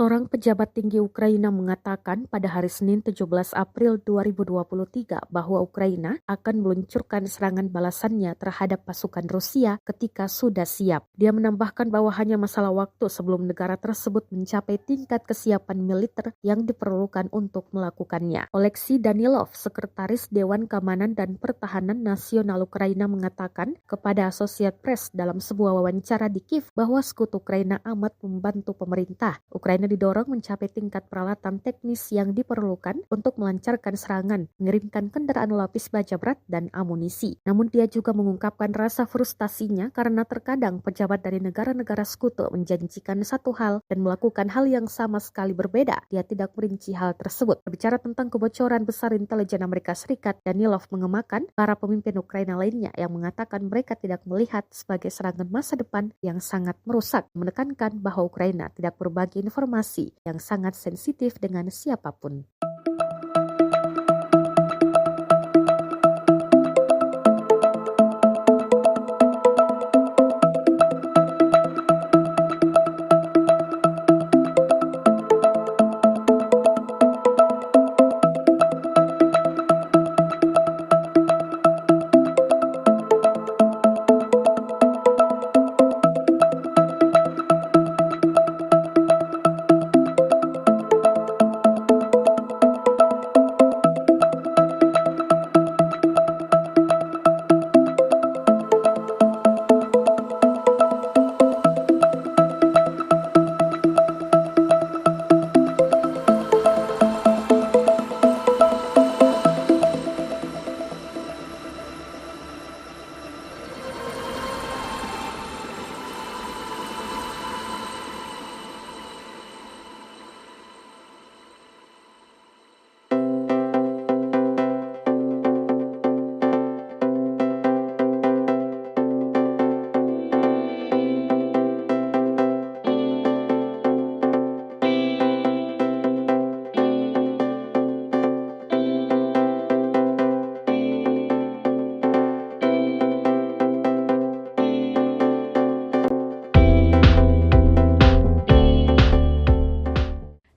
Seorang pejabat tinggi Ukraina mengatakan pada hari Senin 17 April 2023 bahwa Ukraina akan meluncurkan serangan balasannya terhadap pasukan Rusia ketika sudah siap. Dia menambahkan bahwa hanya masalah waktu sebelum negara tersebut mencapai tingkat kesiapan militer yang diperlukan untuk melakukannya. Oleksiy Danilov, Sekretaris Dewan Keamanan dan Pertahanan Nasional Ukraina mengatakan kepada Associated Press dalam sebuah wawancara di Kiev bahwa sekutu Ukraina amat membantu pemerintah. Ukraina didorong mencapai tingkat peralatan teknis yang diperlukan untuk melancarkan serangan, mengirimkan kendaraan lapis baja berat dan amunisi. Namun dia juga mengungkapkan rasa frustasinya karena terkadang pejabat dari negara-negara sekutu menjanjikan satu hal dan melakukan hal yang sama sekali berbeda. Dia tidak merinci hal tersebut. Berbicara tentang kebocoran besar intelijen Amerika Serikat, Danilov mengemakan para pemimpin Ukraina lainnya yang mengatakan mereka tidak melihat sebagai serangan masa depan yang sangat merusak, menekankan bahwa Ukraina tidak berbagi informasi yang sangat sensitif dengan siapapun.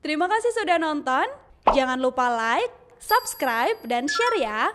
Terima kasih sudah nonton. Jangan lupa like, subscribe, dan share ya.